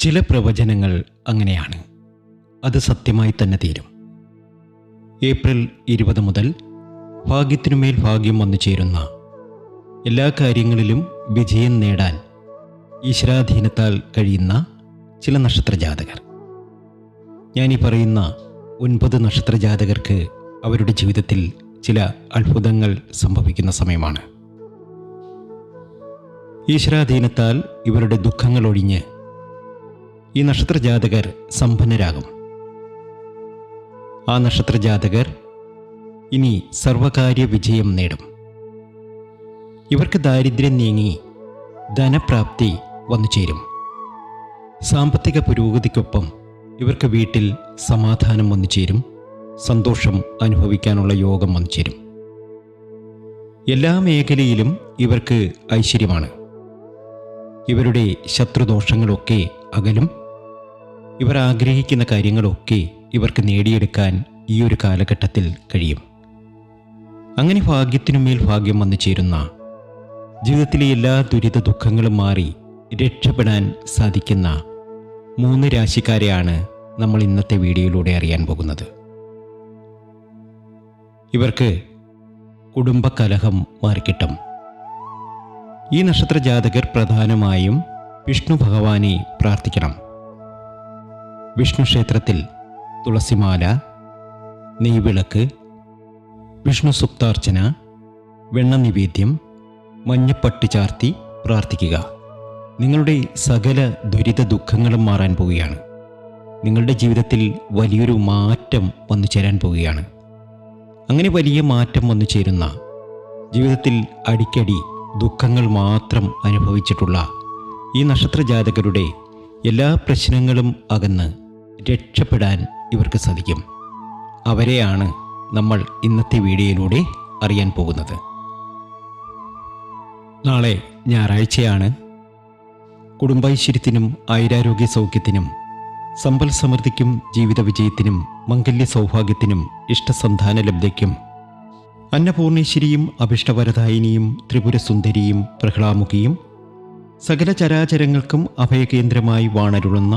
ചില പ്രവചനങ്ങൾ അങ്ങനെയാണ്. അത് സത്യമായി തന്നെ തീരും. ഏപ്രിൽ 20 മുതൽ ഭാഗ്യത്തിനുമേൽ ഭാഗ്യം വന്നു ചേരുന്ന എല്ലാ കാര്യങ്ങളിലും വിജയം നേടാൻ ഈശ്വരാധീനത്താൽ കഴിയുന്ന ചില നക്ഷത്രജാതകർ. ഞാനീ പറയുന്ന 9 നക്ഷത്രജാതകർക്ക് അവരുടെ ജീവിതത്തിൽ ചില അത്ഭുതങ്ങൾ സംഭവിക്കുന്ന സമയമാണ്. ഈശ്വരാധീനത്താൽ ഇവരുടെ ദുഃഖങ്ങൾ ഒഴിഞ്ഞ് ഈ നക്ഷത്രജാതകർ സമ്പന്നരാകും. ആ നക്ഷത്രജാതകർ ഇനി സർവകാര്യ വിജയം നേടും. ഇവർക്ക് ദാരിദ്ര്യം നീങ്ങി ധനപ്രാപ്തി വന്നു ചേരും. സാമ്പത്തിക പുരോഗതിക്കൊപ്പം ഇവർക്ക് വീട്ടിൽ സമാധാനം വന്നു ചേരും. സന്തോഷം അനുഭവിക്കാനുള്ള യോഗം വന്നു ചേരും. എല്ലാ മേഖലയിലും ഇവർക്ക് ഐശ്വര്യമാണ്. ഇവരുടെ ശത്രുദോഷങ്ങളൊക്കെ അകലും. ഇവർ ആഗ്രഹിക്കുന്ന കാര്യങ്ങളൊക്കെ ഇവർക്ക് നേടിയെടുക്കാൻ ഈ ഒരു കാലഘട്ടത്തിൽ കഴിയും. അങ്ങനെ ഭാഗ്യത്തിനുമേൽ ഭാഗ്യം വന്നു ചേരുന്ന, ജീവിതത്തിലെ എല്ലാ ദുരിത ദുഃഖങ്ങളും മാറി രക്ഷപ്പെടാൻ സാധിക്കുന്ന 3 രാശിക്കാരെയാണ് നമ്മൾ ഇന്നത്തെ വീഡിയോയിലൂടെ അറിയാൻ പോകുന്നത്. ഇവർക്ക് കുടുംബകലഹം മാറിക്കിട്ടും. ഈ നക്ഷത്രജാതകർ പ്രധാനമായും വിഷ്ണു ഭഗവാനെ പ്രാർത്ഥിക്കണം. വിഷ്ണു ക്ഷേത്രത്തിൽ തുളസിമാല, നെയ്വിളക്ക്, വിഷ്ണു സുക്താർച്ചന, വെണ്ണ നിവേദ്യം, മഞ്ഞപ്പട്ട് ചാർത്തി പ്രാർത്ഥിക്കുക. നിങ്ങളുടെ സകല ദുരിത ദുഃഖങ്ങളും മാറാൻ പോവുകയാണ്. നിങ്ങളുടെ ജീവിതത്തിൽ വലിയൊരു മാറ്റം വന്നു ചേരാൻ പോവുകയാണ്. അങ്ങനെ വലിയ മാറ്റം വന്നു ചേരുന്ന, ജീവിതത്തിൽ അടിക്കടി ദുഃഖങ്ങൾ മാത്രം അനുഭവിച്ചിട്ടുള്ള ഈ നക്ഷത്രജാതകരുടെ എല്ലാ പ്രശ്നങ്ങളും അകന്ന് രക്ഷപ്പെടാൻ ഇവർക്ക് സാധിക്കും. അവരെയാണ് നമ്മൾ ഇന്നത്തെ വീഡിയോയിലൂടെ അറിയാൻ പോകുന്നത്. നാളെ ഞായറാഴ്ചയാണ്. കുടുംബൈശ്വര്യത്തിനും ആയുരാരോഗ്യ സൗഖ്യത്തിനും സമ്പൽ സമൃദ്ധിക്കും ജീവിത വിജയത്തിനും മംഗല്യ സൗഭാഗ്യത്തിനും ഇഷ്ടസന്താന ലബ്ധയ്ക്കും അന്നപൂർണേശ്വരിയും അഭിഷ്ടവരദായിനിയും ത്രിപുരസുന്ദരിയും പ്രഹ്ലാമുഖിയും സകല ചരാചരങ്ങൾക്കും അഭയകേന്ദ്രമായി വാണരുളുന്ന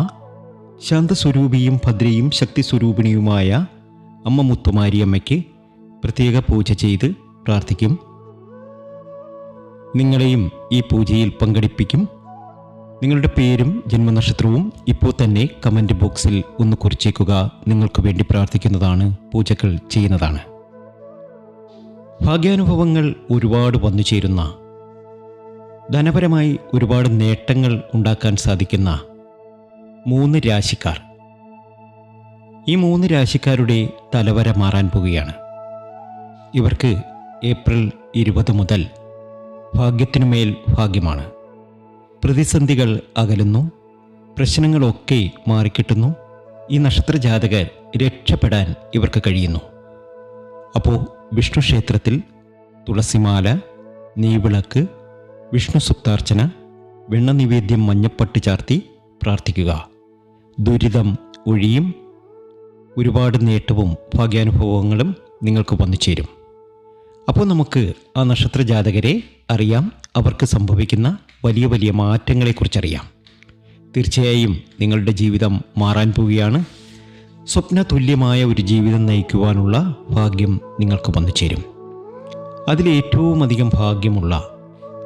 ശാന്തസ്വരൂപിയും ഭദ്രയും ശക്തിസ്വരൂപിണിയുമായ അമ്മ മുത്തുമാരിയമ്മയ്ക്ക് പ്രത്യേക പൂജ ചെയ്ത് പ്രാർത്ഥിക്കും. നിങ്ങളെയും ഈ പൂജയിൽ പങ്കെടുപ്പിക്കും. നിങ്ങളുടെ പേരും ജന്മനക്ഷത്രവും ഇപ്പോൾ തന്നെ കമൻറ്റ് ബോക്സിൽ ഒന്ന് കുറിച്ചേക്കുക. നിങ്ങൾക്ക് വേണ്ടി പ്രാർത്ഥിക്കുന്നതാണ്, പൂജകൾ ചെയ്യുന്നതാണ്. ഭാഗ്യാനുഭവങ്ങൾ ഒരുപാട് വന്നു ചേരുന്ന, ധനപരമായി ഒരുപാട് നേട്ടങ്ങൾ ഉണ്ടാക്കാൻ സാധിക്കുന്ന 3 രാശിക്കാർ. ഈ 3 രാശിക്കാരുടെ തലവര മാറാൻ പോവുകയാണ്. ഇവർക്ക് ഏപ്രിൽ 20 മുതൽ ഭാഗ്യത്തിനുമേൽ ഭാഗ്യമാണ്. പ്രതിസന്ധികൾ അകലുന്നു. പ്രശ്നങ്ങളൊക്കെ മാറിക്കിട്ടുന്നു. ഈ നക്ഷത്രജാതകർ രക്ഷപ്പെടാൻ ഇവർക്ക് കഴിയുന്നു. അപ്പോൾ വിഷ്ണു ക്ഷേത്രത്തിൽ തുളസിമാല, നെയ്വിളക്ക്, വിഷ്ണു സുക്താർച്ചന, വെണ്ണ നിവേദ്യം, മഞ്ഞപ്പട്ട് ചാർത്തി പ്രാർത്ഥിക്കുക. ദുരിതം ഒഴിയും. ഒരുപാട് നേട്ടവും ഭാഗ്യാനുഭവങ്ങളും നിങ്ങൾക്ക് വന്നു ചേരും. അപ്പോൾ നമുക്ക് ആ നക്ഷത്രജാതകരെ അറിയാം. അവർക്ക് സംഭവിക്കുന്ന വലിയ വലിയ മാറ്റങ്ങളെക്കുറിച്ചറിയാം. തീർച്ചയായും നിങ്ങളുടെ ജീവിതം മാറാൻ പോവുകയാണ്. സ്വപ്ന തുല്യമായ ഒരു ജീവിതം നയിക്കുവാനുള്ള ഭാഗ്യം നിങ്ങൾക്ക് വന്നു ചേരും. അതിലേറ്റവും അധികം ഭാഗ്യമുള്ള,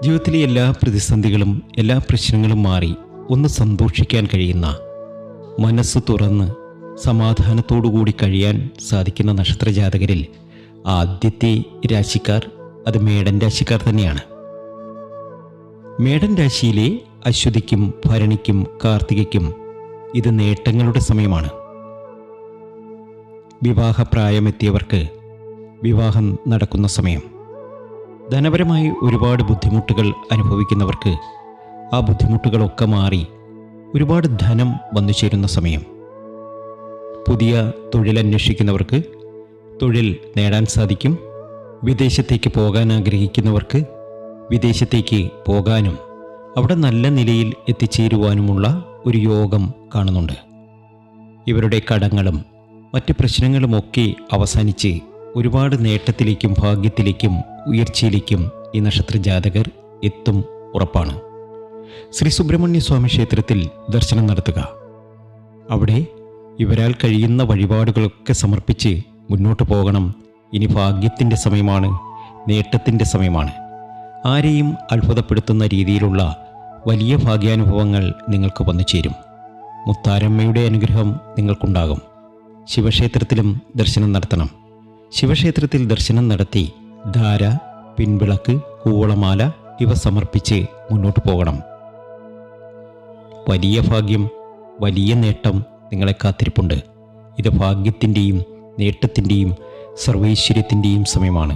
ജീവിതത്തിലെ എല്ലാ പ്രതിസന്ധികളും എല്ലാ പ്രശ്നങ്ങളും മാറി ഒന്ന് സന്തോഷിക്കാൻ കഴിയുന്ന, മനസ്സ് തുറന്ന് സമാധാനത്തോടുകൂടി കഴിയാൻ സാധിക്കുന്ന നക്ഷത്രജാതകരിൽ ആദ്യത്തെ രാശിക്കാർ അത് മേടൻ രാശിക്കാർ തന്നെയാണ്. മേടൻ രാശിയിലെ അശ്വതിക്കും ഭരണിക്കും കാർത്തികയ്ക്കും ഇത് നേട്ടങ്ങളുടെ സമയമാണ്. വിവാഹപ്രായമെത്തിയവർക്ക് വിവാഹം നടക്കുന്ന സമയം. ധനപരമായി ഒരുപാട് ബുദ്ധിമുട്ടുകൾ അനുഭവിക്കുന്നവർക്ക് ആ ബുദ്ധിമുട്ടുകളൊക്കെ മാറി ഒരുപാട് ധനം വന്നു ചേരുന്ന സമയം. പുതിയ തൊഴിൽ അന്വേഷിക്കുന്നവർക്ക് തൊഴിൽ നേടാൻ സാധിക്കും. വിദേശത്തേക്ക് പോകാൻ ആഗ്രഹിക്കുന്നവർക്ക് വിദേശത്തേക്ക് പോകാനും അവിടെ നല്ല നിലയിൽ എത്തിച്ചേരുവാനുമുള്ള ഒരു യോഗം കാണുന്നുണ്ട്. ഇവരുടെ കടങ്ങളും മറ്റ് പ്രശ്നങ്ങളുമൊക്കെ അവസാനിച്ച് ഒരുപാട് നേട്ടത്തിലേക്കും ഭാഗ്യത്തിലേക്കും ഉയർച്ചയിലേക്കും ഈ നക്ഷത്രജാതകർ എത്തും ഉറപ്പാണ്. ശ്രീ സുബ്രഹ്മണ്യ സ്വാമി ക്ഷേത്രത്തിൽ ദർശനം നടത്തുക. അവിടെ ഇവരാൽ കഴിയുന്ന വഴിപാടുകളൊക്കെ സമർപ്പിച്ച് മുന്നോട്ട് പോകണം. ഇനി ഭാഗ്യത്തിൻ്റെ സമയമാണ്, നേട്ടത്തിൻ്റെ സമയമാണ്. ആരെയും അത്ഭുതപ്പെടുത്തുന്ന രീതിയിലുള്ള വലിയ ഭാഗ്യാനുഭവങ്ങൾ നിങ്ങൾക്ക് വന്നു ചേരും. മുത്താരമ്മയുടെ അനുഗ്രഹം നിങ്ങൾക്കുണ്ടാകും. ശിവക്ഷേത്രത്തിലും ദർശനം നടത്തണം. ശിവക്ഷേത്രത്തിൽ ദർശനം നടത്തി ധാര, പിൻവിളക്ക്, കൂവളമാല ഇവ സമർപ്പിച്ച് മുന്നോട്ട് പോകണം. വലിയ ഭാഗ്യം, വലിയ നേട്ടം നിങ്ങളെ കാത്തിരിപ്പുണ്ട്. ഇത് ഭാഗ്യത്തിൻ്റെയും നേട്ടത്തിൻ്റെയും സർവൈശ്വര്യത്തിൻ്റെയും സമയമാണ്.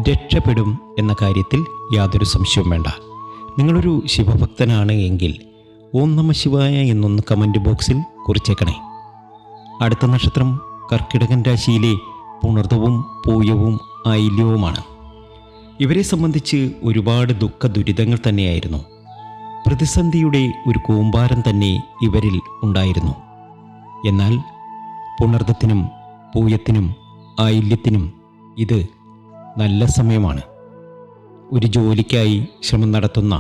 രക്ഷപ്പെടും എന്ന കാര്യത്തിൽ യാതൊരു സംശയവും വേണ്ട. നിങ്ങളൊരു ശിവഭക്തനാണ് എങ്കിൽ ഓം നമ ശിവായ എന്നൊന്ന് കമൻറ്റ് ബോക്സിൽ കുറിച്ചേക്കണേ. അടുത്ത നക്ഷത്രം കർക്കിടകൻ രാശിയിലെ പുണർദവും പൂയവും ആയില്യവുമാണ്. ഇവരെ സംബന്ധിച്ച് ഒരുപാട് ദുഃഖ ദുരിതങ്ങൾ തന്നെയായിരുന്നു. പ്രതിസന്ധിയുടെ ഒരു കൂമ്പാരം തന്നെ ഇവരിൽ ഉണ്ടായിരുന്നു. എന്നാൽ പുണർദത്തിനും പൂയത്തിനും ആയില്യത്തിനും ഇത് നല്ല സമയമാണ്. ഒരു ജോലിക്കായി ശ്രമം നടത്തുന്ന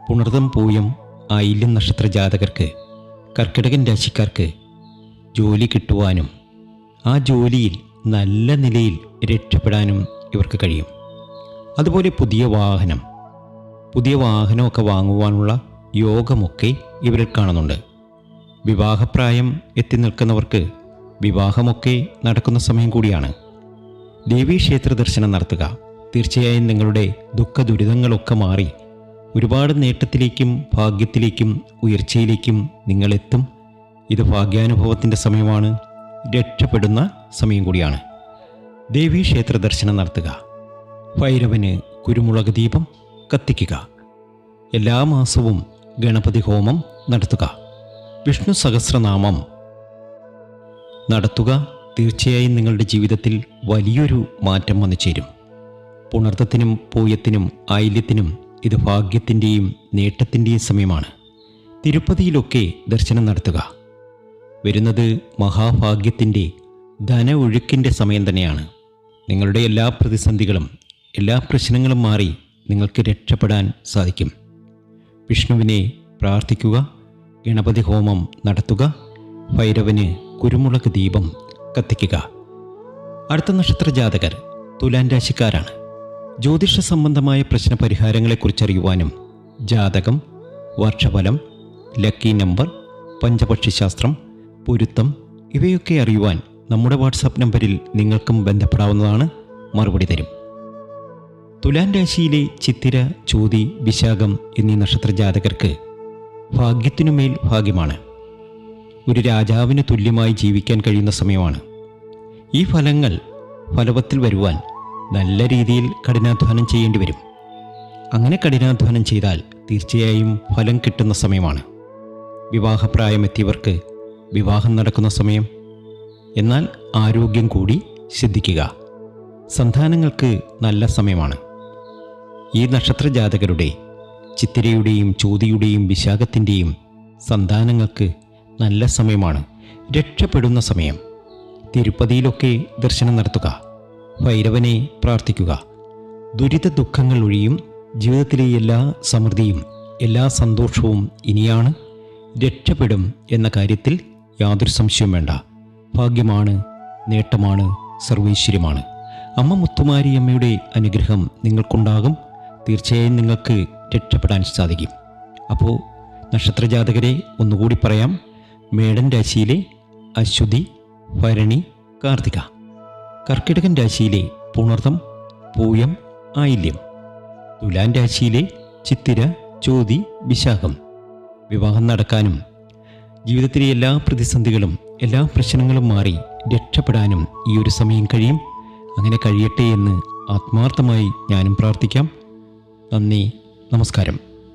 പുണർദം, പൂയം, ആയില്യം നക്ഷത്ര ജാതകർക്ക്, കർക്കിടകൻ രാശിക്കാർക്ക് ജോലി കിട്ടുവാനും ആ ജോലിയിൽ നല്ല നിലയിൽ രക്ഷപ്പെടാനും ഇവർക്ക് കഴിയും. അതുപോലെ പുതിയ വാഹനമൊക്കെ വാങ്ങുവാനുള്ള യോഗമൊക്കെ ഇവരിൽ കാണുന്നുണ്ട്. വിവാഹപ്രായം എത്തി നിൽക്കുന്നവർക്ക് വിവാഹമൊക്കെ നടക്കുന്ന സമയം കൂടിയാണ്. ദേവീക്ഷേത്ര ദർശനം നടത്തുക. തീർച്ചയായും നിങ്ങളുടെ ദുഃഖ ദുരിതങ്ങളൊക്കെ മാറി ഒരുപാട് നേട്ടത്തിലേക്കും ഭാഗ്യത്തിലേക്കും ഉയർച്ചയിലേക്കും നിങ്ങളെത്തും. ഇത് ഭാഗ്യാനുഭവത്തിൻ്റെ സമയമാണ്, രക്ഷപ്പെടുന്ന സമയം കൂടിയാണ്. ദേവീക്ഷേത്ര ദർശനം നടത്തുക. ഭൈരവന് കുരുമുളക് ദീപം കത്തിക്കുക. എല്ലാ മാസവും ഗണപതി ഹോമം നടത്തുക. വിഷ്ണു സഹസ്രനാമം നടത്തുക. തീർച്ചയായും നിങ്ങളുടെ ജീവിതത്തിൽ വലിയൊരു മാറ്റം വന്നു ചേരും. പുണർദത്തിനും പൂയത്തിനും ആയില്യത്തിനും ഇത് ഭാഗ്യത്തിൻ്റെയും നേട്ടത്തിൻ്റെയും സമയമാണ്. തിരുപ്പതിയിലൊക്കെ ദർശനം നടത്തുക. വരുന്നത് മഹാഭാഗ്യത്തിൻ്റെ ധന ഒഴുക്കിൻ്റെ സമയം തന്നെയാണ്. നിങ്ങളുടെ എല്ലാ പ്രതിസന്ധികളും എല്ലാ പ്രശ്നങ്ങളും മാറി നിങ്ങൾക്ക് രക്ഷപ്പെടാൻ സാധിക്കും. വിഷ്ണുവിനെ പ്രാർത്ഥിക്കുക. ഗണപതി ഹോമം നടത്തുക. ഭൈരവന് കുരുമുളക് ദീപം കത്തിക്കുക. അടുത്ത നക്ഷത്ര ജാതകർ തുലാൻ രാശിക്കാരാണ്. ജ്യോതിഷ സംബന്ധമായ പ്രശ്ന പരിഹാരങ്ങളെക്കുറിച്ചറിയുവാനും ജാതകം, വർഷഫലം, ലക്കി നമ്പർ, പഞ്ചപക്ഷിശാസ്ത്രം, പൊരുത്തം ഇവയൊക്കെ അറിയുവാൻ നമ്മുടെ വാട്സാപ്പ് നമ്പറിൽ നിങ്ങൾക്കും ബന്ധപ്പെടാവുന്നതാണ്. മറുപടി തരും. തുലാൻ രാശിയിലെ ചിത്തിര, ചോതി, വിശാഖം എന്നീ നക്ഷത്ര ജാതകർക്ക് ഭാഗ്യത്തിനുമേൽ ഭാഗ്യമാണ്. ഒരു രാജാവിന് തുല്യമായി ജീവിക്കാൻ കഴിയുന്ന സമയമാണ്. ഈ ഫലങ്ങൾ ഫലവത്തിൽ വരുവാൻ നല്ല രീതിയിൽ കഠിനാധ്വാനം ചെയ്യേണ്ടി വരും. അങ്ങനെ കഠിനാധ്വാനം ചെയ്താൽ തീർച്ചയായും ഫലം കിട്ടുന്ന സമയമാണ്. വിവാഹപ്രായമെത്തിയവർക്ക് വിവാഹം നടക്കുന്ന സമയം. എന്നാൽ ആരോഗ്യം കൂടി ശ്രദ്ധിക്കുക. സന്താനങ്ങൾക്ക് നല്ല സമയമാണ്. ഈ നക്ഷത്ര ജാതകരുടെ ചിത്തിരയുടെയും ചോതിയുടെയും വിശാഖത്തിൻ്റെയും സന്താനങ്ങൾക്ക് നല്ല സമയമാണ്, രക്ഷപ്പെടുന്ന സമയം. തിരുപ്പതിയിലൊക്കെ ദർശനം നടത്തുക. ഭൈരവനെ പ്രാർത്ഥിക്കുക. ദുരിത ദുഃഖങ്ങൾ ഒഴിയും. ജീവിതത്തിലെ എല്ലാ സമൃദ്ധിയും എല്ലാ സന്തോഷവും ഇനിയാണ്. രക്ഷപ്പെടും എന്ന കാര്യത്തിൽ യാതൊരു സംശയവും വേണ്ട. ഭാഗ്യമാണ്, നേട്ടമാണ്, സർവൈശ്വര്യമാണ്. അമ്മ മുത്തുമാരിയമ്മയുടെ അനുഗ്രഹം നിങ്ങൾക്കുണ്ടാകും. തീർച്ചയായും നിങ്ങൾക്ക് രക്ഷപ്പെടാൻ സാധിക്കും. അപ്പോൾ നക്ഷത്രജാതകരെ ഒന്നുകൂടി പറയാം. മേടൻ രാശിയിലെ അശ്വതി, ഭരണി, കാർത്തിക. കർക്കിടകൻ രാശിയിലെ പുണർദം, പൂയം, ആയില്യം. തുലാൻ രാശിയിലെ ചിത്തിര, ചോതി, വിശാഖം. വിവാഹം നടക്കാനും ജീവിതത്തിലെ എല്ലാ പ്രതിസന്ധികളും എല്ലാ പ്രശ്നങ്ങളും മാറി രക്ഷപ്പെടാനും ഈ ഒരു സമയം കഴിയും. അങ്ങനെ കഴിയട്ടെ എന്ന് ആത്മാർത്ഥമായി ഞാനും പ്രാർത്ഥിക്കാം. നന്ദി, നമസ്കാരം.